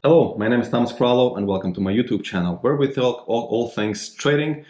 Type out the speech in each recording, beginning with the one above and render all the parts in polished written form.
Hello, my name is Thomas Krallo and welcome to my YouTube channel where we talk all things trading,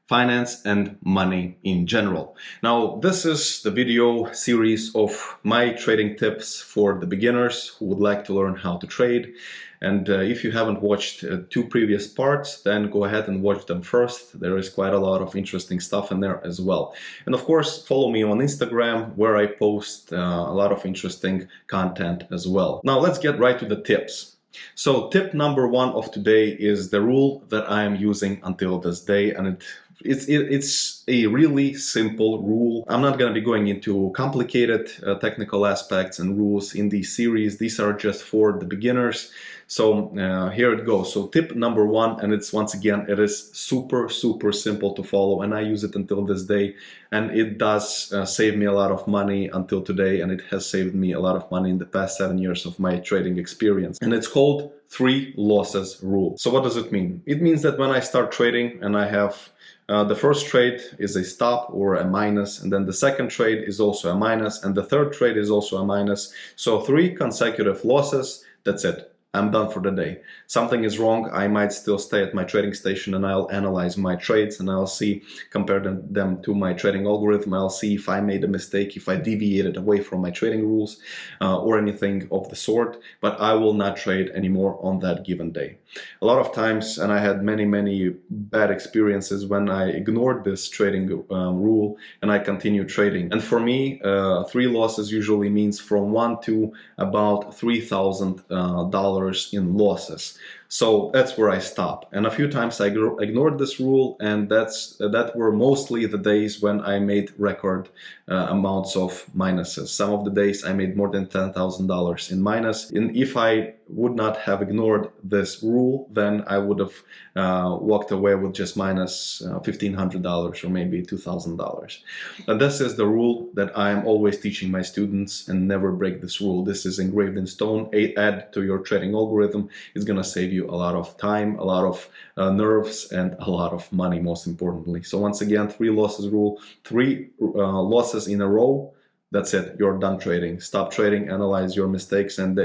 finance and money in general. Now, this is the video series of my trading tips for the beginners who would like to learn how to trade. And if you haven't watched two previous parts, then go ahead and watch them first. There is quite a lot of interesting stuff in there as well. And of course, follow me on Instagram where I post a lot of interesting content as well. Now, let's get right to the tips. So tip number one of today is the rule that I am using until this day, and it's a really simple rule. I'm not going to be going into complicated technical aspects and rules in this series. These are just for the beginners. So here it goes. So tip number one, and it's once again, it is super simple to follow, and I use it until this day, and it does save me a lot of money until today, and it has saved me a lot of money in the past 7 years of my trading experience. And it's called 3 losses rule. So what does it mean? It means that when I start trading and I have the first trade is a stop or a minus, and then the second trade is also a minus, and the third trade is also a minus. So 3 consecutive losses, that's it. I'm done for the day. Something is wrong, I might still stay at my trading station and I'll analyze my trades and I'll see, compare them to my trading algorithm. I'll see if I made a mistake, if I deviated away from my trading rules or anything of the sort, but I will not trade anymore on that given day. A lot of times, and I had many bad experiences when I ignored this trading rule and I continued trading. And for me, 3 losses usually means from 1 to about $3,000 in losses. So that's where I stop. And a few times I ignored this rule, and that were mostly the days when I made record amounts of minuses. Some of the days I made more than $10,000 in minus. And if I would not have ignored this rule, then I would have walked away with just minus $1,500 or maybe $2,000. And this is the rule that I am always teaching my students, and never break this rule. This is engraved in stone. Add to your trading algorithm. It's gonna save you a lot of time, a lot of nerves, and a lot of money, most importantly. So once again, 3 losses rule, 3 losses in a row. That's it, you're done trading. Stop trading, analyze your mistakes, and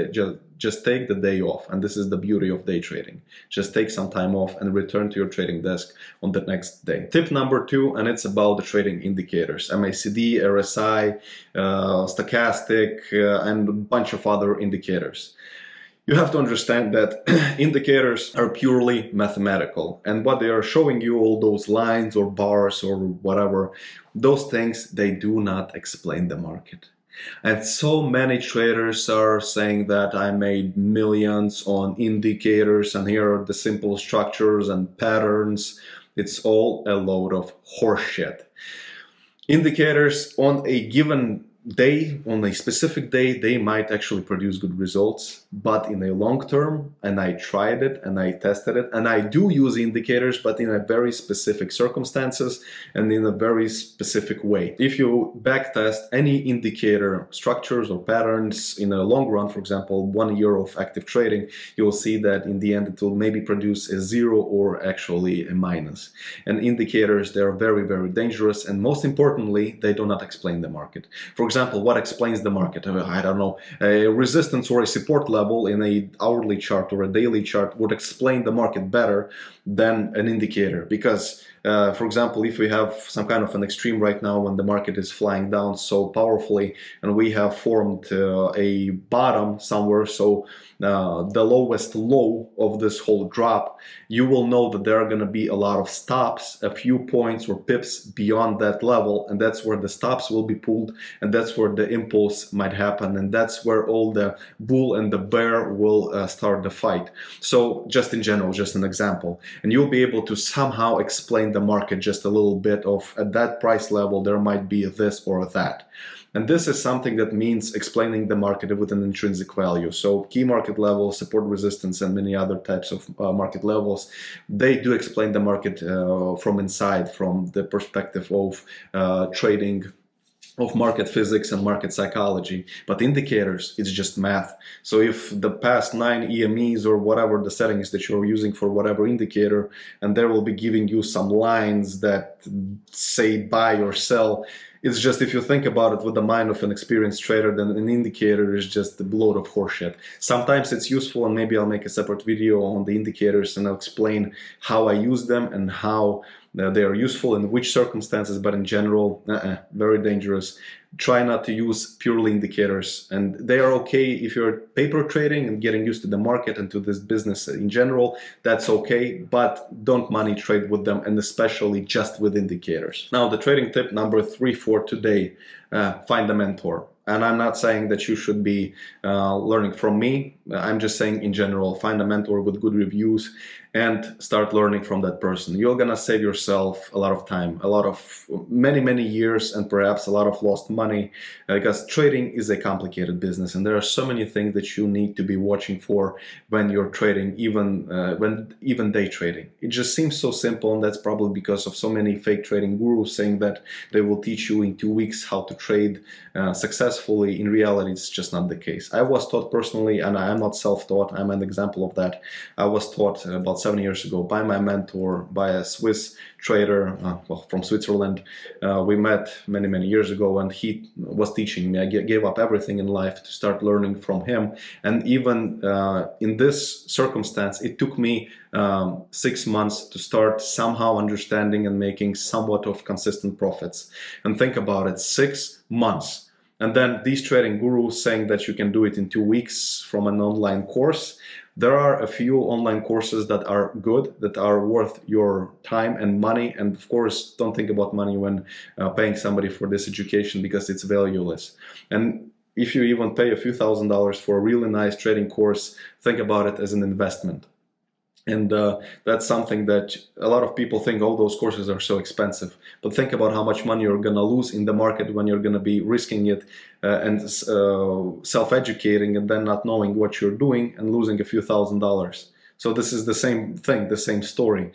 just take the day off. And this is the beauty of day trading. Just take some time off and return to your trading desk on the next day. Tip number 2, and it's about the trading indicators. MACD, RSI, stochastic, and a bunch of other indicators. You have to understand that indicators are purely mathematical, and what they are showing you, all those lines or bars or whatever, those things, they do not explain the market. And so many traders are saying that I made millions on indicators, and here are the simple structures and patterns. It's all a load of horseshit. Indicators on a given day, on a specific day, they might actually produce good results, but in a long term, and I tried it and I tested it, and I do use indicators, but in a very specific circumstances and in a very specific way. If you backtest any indicator structures or patterns in a long run, for example 1 year of active trading, you'll see that in the end it will maybe produce a 0 or actually a minus. And indicators, they are very dangerous, and most importantly, they do not explain the market. For example, what explains the market? I don't know, a resistance or a support level in a hourly chart or a daily chart would explain the market better than an indicator, because for example, if we have some kind of an extreme right now when the market is flying down so powerfully and we have formed a bottom somewhere, so the lowest low of this whole drop, you will know that there are going to be a lot of stops, a few points or pips beyond that level, and that's where the stops will be pulled, and that's where the impulse might happen, and that's where all the bull and the bear will start the fight. So just in general, just an example, and you'll be able to somehow explain the market just a little bit of, at that price level there might be this or that. And this is something that means explaining the market with an intrinsic value. So key market levels, support, resistance, and many other types of market levels, they do explain the market from inside, from the perspective of trading, of market physics and market psychology. But indicators, it's just math. So if the past 9 EMEs or whatever the settings that you're using for whatever indicator, and they will be giving you some lines that say buy or sell, It's just, if you think about it with the mind of an experienced trader, then an indicator is just a load of horseshit. Sometimes it's useful, and maybe I'll make a separate video on the indicators and I'll explain how I use them and how they are useful in which circumstances, but in general, very dangerous. Try not to use purely indicators, and they are okay if you're paper trading and getting used to the market and to this business in general. That's okay, but don't money trade with them, and especially just with indicators. Now, the trading tip number 3 for today: find a mentor. And I'm not saying that you should be learning from me. I'm just saying in general, find a mentor with good reviews and start learning from that person. You're gonna save yourself a lot of time, a lot of many years, and perhaps a lot of lost money, because trading is a complicated business, and there are so many things that you need to be watching for when you're trading, even day trading. It just seems so simple, and that's probably because of so many fake trading gurus saying that they will teach you in 2 weeks how to trade successfully. In reality, it's just not the case. I was taught personally, and I am not self-taught, I'm an example of that. I was taught about 7 years ago by my mentor, by a Swiss trader, well, from Switzerland. We met many years ago, and he was teaching me. I gave up everything in life to start learning from him. And even in this circumstance, it took me 6 months to start somehow understanding and making somewhat of consistent profits. And think about it, 6 months. And then these trading gurus saying that you can do it in 2 weeks from an online course. There are a few online courses that are good, that are worth your time and money. And of course, don't think about money when paying somebody for this education, because it's valueless. And if you even pay a few $1,000s for a really nice trading course, think about it as an investment. And that's something that a lot of people think, oh, those courses are so expensive. But think about how much money you're going to lose in the market when you're going to be risking it and self-educating and then not knowing what you're doing and losing a few $1,000s. So this is the same thing, the same story.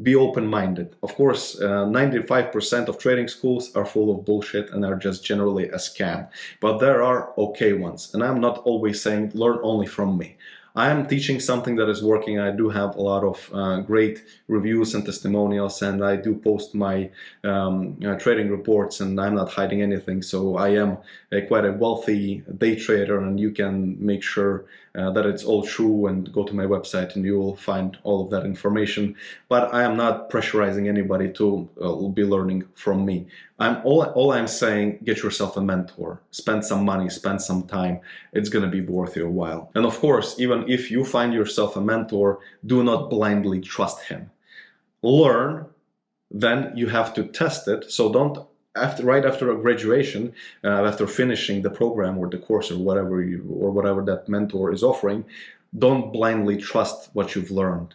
Be open-minded. Of course, 95% of trading schools are full of bullshit and are just generally a scam. But there are okay ones. And I'm not always saying learn only from me. I am teaching something that is working. I do have a lot of great reviews and testimonials, and I do post my trading reports, and I'm not hiding anything. So I am quite a wealthy day trader, and you can make sure that it's all true, and go to my website and you will find all of that information. But I am not pressurizing anybody to be learning from me. All I'm saying, get yourself a mentor, spend some money, spend some time. It's going to be worth your while. And of course, even if you find yourself a mentor, do not blindly trust him. Learn, then you have to test it. So don't, right after a graduation, after finishing the program or the course or whatever that mentor is offering, don't blindly trust what you've learned.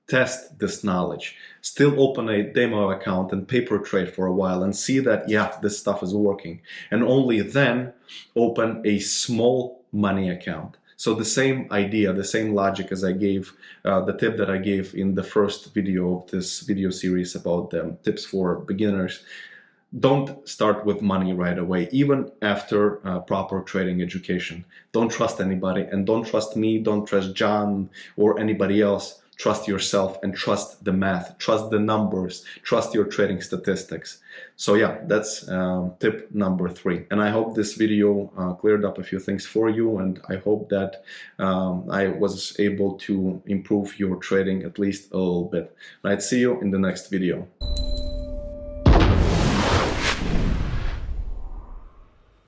Test this knowledge. Still open a demo account and paper trade for a while and see that, yeah, this stuff is working. And only then open a small money account. So the same idea, the same logic as I gave, the tip that I gave in the first video of this video series about tips for beginners. Don't start with money right away, even after proper trading education. Don't trust anybody, and don't trust me, don't trust John or anybody else. Trust yourself and trust the math, trust the numbers, trust your trading statistics. So yeah, that's tip number 3. And I hope this video cleared up a few things for you, and I hope that I was able to improve your trading at least a little bit. I'd see you in the next video.